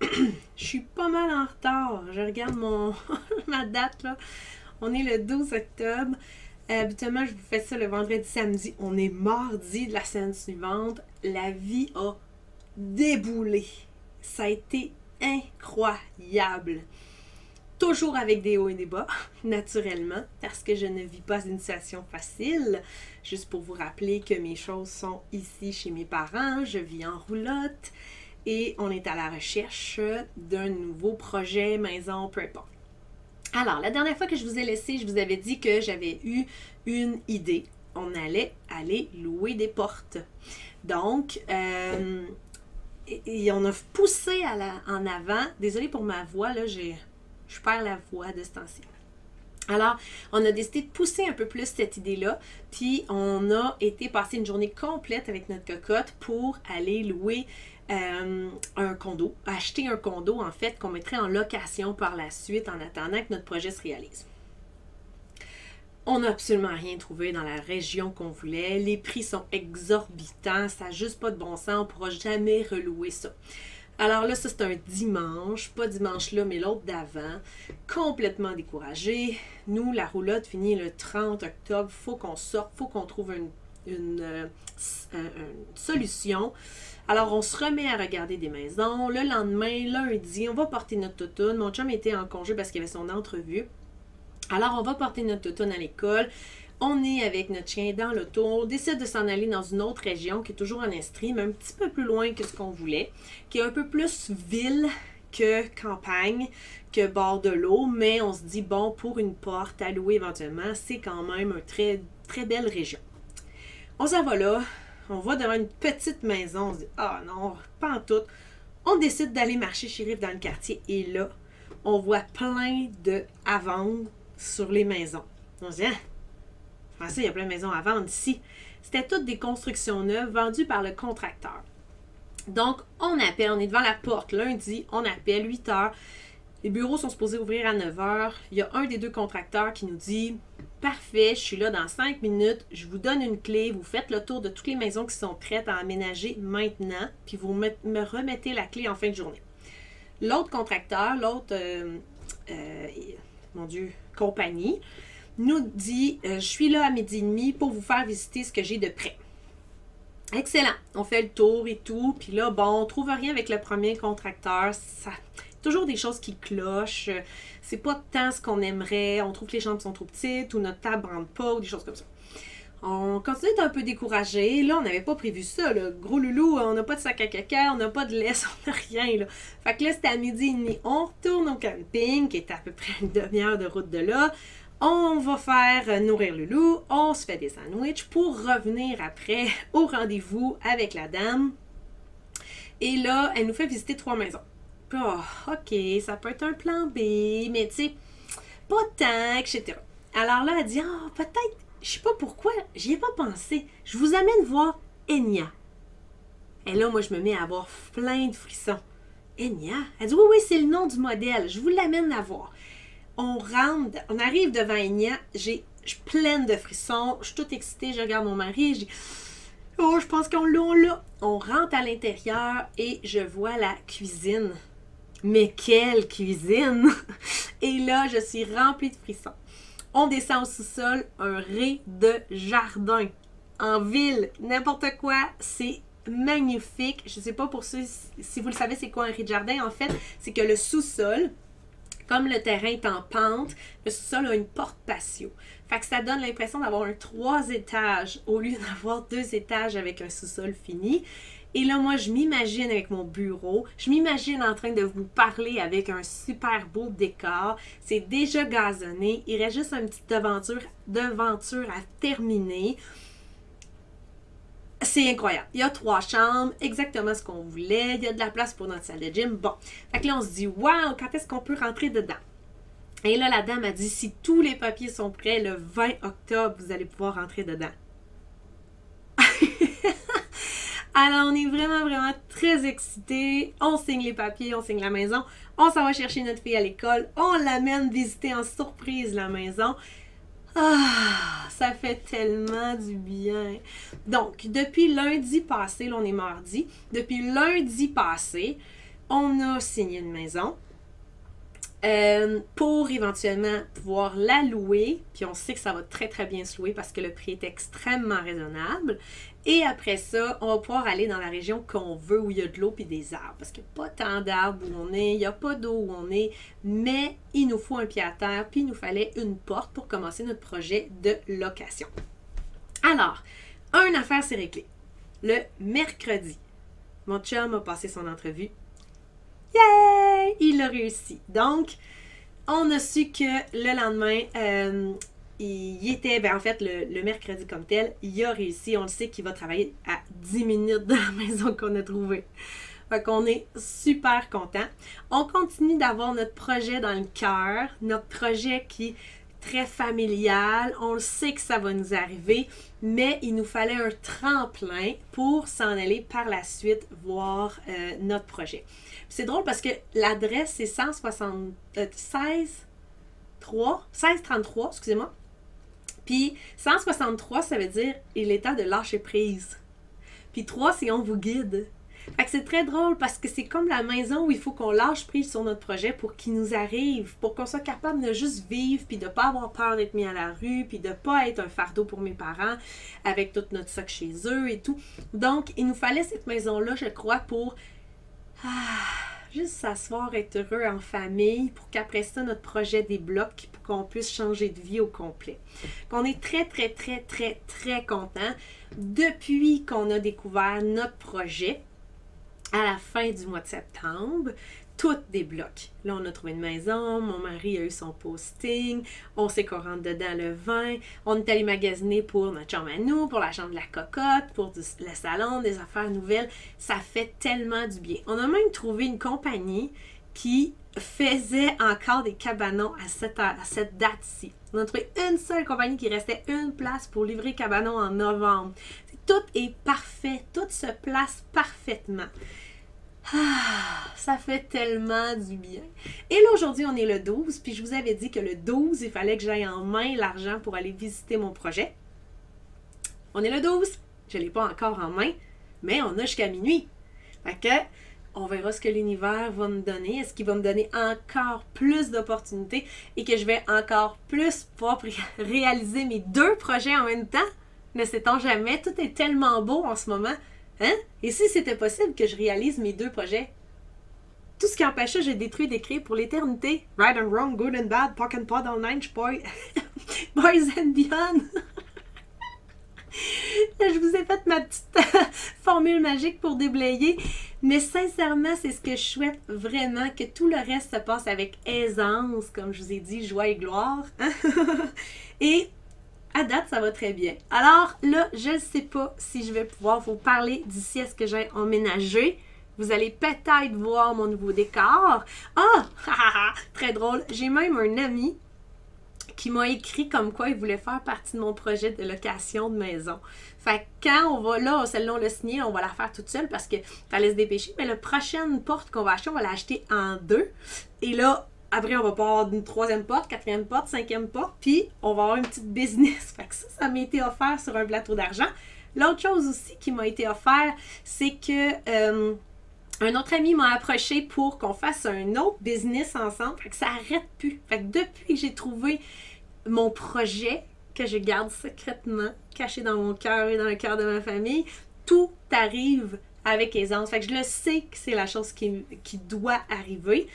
Je suis pas mal en retard. Je regarde ma date là. On est le 12 octobre. Habituellement, je vous fais ça le vendredi, samedi. On est mardi de la semaine suivante. La vie a déboulé. Ça a été incroyable. Toujours avec des hauts et des bas, naturellement, parce que je ne vis pas une situation facile. Juste pour vous rappeler que mes choses sont ici chez mes parents. Je vis en roulotte et on est à la recherche d'un nouveau projet, maison, peu importe. Alors, la dernière fois que je vous ai laissé, je vous avais dit que j'avais eu une idée. On allait aller louer des portes. Donc, et on a poussé en avant. Désolée pour ma voix, là, je perds la voix de ce temps-ci. Alors, on a décidé de pousser un peu plus cette idée-là, puis on a été passer une journée complète avec notre cocotte pour aller louer un condo, acheter un condo en fait qu'on mettrait en location par la suite en attendant que notre projet se réalise. On n'a absolument rien trouvé dans la région qu'on voulait. Les prix sont exorbitants, ça n'a juste pas de bon sens, on ne pourra jamais relouer ça. Alors là, ça c'est un dimanche, pas dimanche là, mais l'autre d'avant, complètement découragé. Nous, la roulotte finit le 30 octobre, faut qu'on sorte, faut qu'on trouve une solution. Alors, on se remet à regarder des maisons. Le lendemain, lundi, on va porter notre toutoune. Mon chum était en congé parce qu'il avait son entrevue. Alors, on va porter notre toutoune à l'école. On est avec notre chien dans l'auto. On décide de s'en aller dans une autre région qui est toujours en Estrie, mais un petit peu plus loin que ce qu'on voulait, qui est un peu plus ville que campagne, que bord de l'eau, mais on se dit, bon, pour une porte à louer éventuellement, c'est quand même une très, très belle région. On s'en va là. On va devant une petite maison, on se dit « Ah non, pas en tout ». On décide d'aller marcher chez Rive dans le quartier et là, on voit plein de à vendre sur les maisons. On se dit « Ah, je pensais qu'il y a plein de maisons à vendre ici ». C'était toutes des constructions neuves vendues par le contracteur. Donc, on appelle, on est devant la porte lundi, on appelle 8 heures. Les bureaux sont supposés ouvrir à 9 heures. Il y a un des deux contracteurs qui nous dit « Parfait, je suis là dans 5 minutes, je vous donne une clé, vous faites le tour de toutes les maisons qui sont prêtes à aménager maintenant, puis vous me remettez la clé en fin de journée. » L'autre contracteur, compagnie, nous dit « Je suis là à 12h30 pour vous faire visiter ce que j'ai de prêt. » Excellent, on fait le tour et tout, puis là, bon, on trouve rien avec le premier contracteur, ça... Toujours des choses qui clochent. C'est pas tant ce qu'on aimerait. On trouve que les chambres sont trop petites ou notre table ne rentre pas ou des choses comme ça. On continue d'être un peu découragé. Là, on n'avait pas prévu ça. Là. Gros loulou, on n'a pas de sac à caca, on n'a pas de laisse, on n'a rien. Là. Fait que là, c'était à 12h30. On retourne au camping, qui est à peu près une demi-heure de route de là. On va faire nourrir loulou. On se fait des sandwichs pour revenir après au rendez-vous avec la dame. Et là, elle nous fait visiter 3 maisons. Oh, ok, ça peut être un plan B, mais tu sais, pas tant, etc. Alors là, elle dit, ah, peut-être, je sais pas pourquoi, j'y ai pas pensé. Je vous amène voir Enya. Et là, moi, je me mets à avoir plein de frissons. Enya? Elle dit, oui, oui, c'est le nom du modèle, je vous l'amène à voir. On rentre, on arrive devant Enya, je suis pleine de frissons, je suis toute excitée, je regarde mon mari, je dis, oh, je pense qu'on l'a. On rentre à l'intérieur et je vois la cuisine. Mais quelle cuisine! Et là, je suis remplie de frissons. On descend au sous-sol, un rez de jardin. En ville, n'importe quoi, c'est magnifique. Je ne sais pas pour ceux, si vous le savez, c'est quoi un rez de jardin. En fait, c'est que le sous-sol, comme le terrain est en pente, le sous-sol a une porte patio. Fait que ça donne l'impression d'avoir un 3 étages au lieu d'avoir 2 étages avec un sous-sol fini. Et là, moi, je m'imagine avec mon bureau, je m'imagine en train de vous parler avec un super beau décor. C'est déjà gazonné. Il reste juste une petite devanture à terminer. C'est incroyable. Il y a 3 chambres, exactement ce qu'on voulait. Il y a de la place pour notre salle de gym. Bon. Fait que là, on se dit, waouh, quand est-ce qu'on peut rentrer dedans? Et là, la dame a dit, si tous les papiers sont prêts, le 20 octobre, vous allez pouvoir rentrer dedans. Alors, on est vraiment, vraiment très excités. On signe les papiers, on signe la maison. On s'en va chercher notre fille à l'école. On l'amène visiter en surprise la maison. Ah, ça fait tellement du bien. Donc, depuis lundi passé, là on est mardi, depuis lundi passé, on a signé une maison pour éventuellement pouvoir la louer. Puis on sait que ça va très très bien se louer parce que le prix est extrêmement raisonnable. Et après ça, on va pouvoir aller dans la région qu'on veut où il y a de l'eau puis des arbres. Parce qu'il n'y a pas tant d'arbres où on est, il n'y a pas d'eau où on est, mais il nous faut un pied à terre, puis il nous fallait une porte pour commencer notre projet de location. Alors, une affaire s'est réglée. Le mercredi, mon chum a passé son entrevue. Yay! Il a réussi. Donc, on a su que le lendemain, il était, en fait, le mercredi comme tel, il a réussi. On le sait qu'il va travailler à 10 minutes de la maison qu'on a trouvée. Fait qu'on est super contents. On continue d'avoir notre projet dans le cœur, notre projet qui est très familial. On le sait que ça va nous arriver, mais il nous fallait un tremplin pour s'en aller par la suite voir notre projet. C'est drôle parce que l'adresse, c'est 1633, excusez-moi. Puis 163, ça veut dire il est temps de lâcher prise. Puis 3, c'est on vous guide. Fait que c'est très drôle parce que c'est comme la maison où il faut qu'on lâche prise sur notre projet pour qu'il nous arrive, pour qu'on soit capable de juste vivre, puis de ne pas avoir peur d'être mis à la rue, puis de ne pas être un fardeau pour mes parents avec tout notre stock chez eux et tout. Donc, il nous fallait cette maison-là, je crois, pour juste s'asseoir, être heureux en famille, pour qu'après ça, notre projet débloque, pour qu'on puisse changer de vie au complet. On est très, très, très, très, très contents depuis qu'on a découvert notre projet. À la fin du mois de septembre, tout débloque. Là, on a trouvé une maison, mon mari a eu son posting, on sait qu'on rentre dedans le 20, on est allé magasiner pour notre chambre à nous, pour la chambre de la cocotte, pour le salon, des affaires nouvelles. Ça fait tellement du bien. On a même trouvé une compagnie qui faisait encore des cabanons à cette date-ci. On a trouvé une seule compagnie qui restait une place pour livrer cabanons en novembre. Tout est parfait, tout se place parfaitement. Ça fait tellement du bien. Et là, aujourd'hui, on est le 12, puis je vous avais dit que le 12, il fallait que j'aille en main l'argent pour aller visiter mon projet. On est le 12, je ne l'ai pas encore en main, mais on a jusqu'à minuit. Fait que, on verra ce que l'univers va me donner. Est-ce qu'il va me donner encore plus d'opportunités et que je vais encore plus pouvoir réaliser mes 2 projets en même temps? Ne sait-on jamais, tout est tellement beau en ce moment. Hein? Et si c'était possible que je réalise mes 2 projets? Tout ce qui empêchait, j'ai détruit d'écrire pour l'éternité. Right and wrong, good and bad, pock and pod, all nine, boys and beyond. Là, je vous ai fait ma petite formule magique pour déblayer. Mais sincèrement, c'est ce que je souhaite vraiment, que tout le reste se passe avec aisance, comme je vous ai dit, joie et gloire. Et à date, ça va très bien. Alors là, je ne sais pas si je vais pouvoir vous parler d'ici à ce que j'ai emménagé. Vous allez peut-être voir mon nouveau décor. Très drôle. J'ai même un ami qui m'a écrit comme quoi il voulait faire partie de mon projet de location de maison. Fait que quand on va là, celle-là on l'a signée, on va la faire toute seule parce que fallait se dépêcher. Mais la prochaine porte qu'on va acheter, on va l'acheter en 2. Et là, après, on va pas avoir une 3e porte, 4e porte, 5e porte, puis on va avoir une petite business. Fait que ça m'a été offert sur un plateau d'argent. L'autre chose aussi qui m'a été offert, c'est que un autre ami m'a approché pour qu'on fasse un autre business ensemble. Fait que ça arrête plus. Fait que depuis que j'ai trouvé mon projet, que je garde secrètement, caché dans mon cœur et dans le cœur de ma famille, tout arrive avec aisance. Fait que je le sais que c'est la chose qui doit arriver.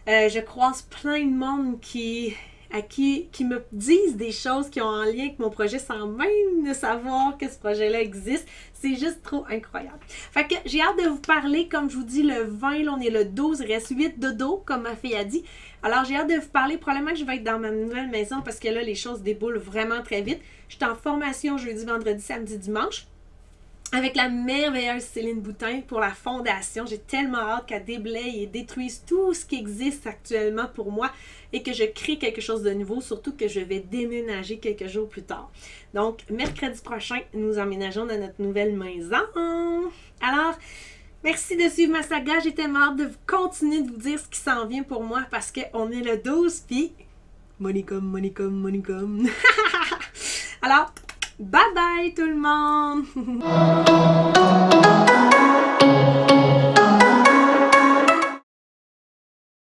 Je croise plein de monde qui me disent des choses qui ont en lien avec mon projet sans même de savoir que ce projet-là existe. C'est juste trop incroyable. Fait que j'ai hâte de vous parler, comme je vous dis, le 20, là on est le 12, il reste 8 dodo, comme ma fille a dit. Alors j'ai hâte de vous parler, probablement que je vais être dans ma nouvelle maison parce que là les choses déboulent vraiment très vite. Je suis en formation jeudi, vendredi, samedi, dimanche. Avec la merveilleuse Céline Boutin pour la fondation. J'ai tellement hâte qu'elle déblaye et détruise tout ce qui existe actuellement pour moi et que je crée quelque chose de nouveau, surtout que je vais déménager quelques jours plus tard. Donc, mercredi prochain, nous emménageons dans notre nouvelle maison. Alors, merci de suivre ma saga. J'ai tellement hâte de continuer de vous dire ce qui s'en vient pour moi parce qu'on est le 12, puis money come, money come, money come. Alors, bye bye tout le monde!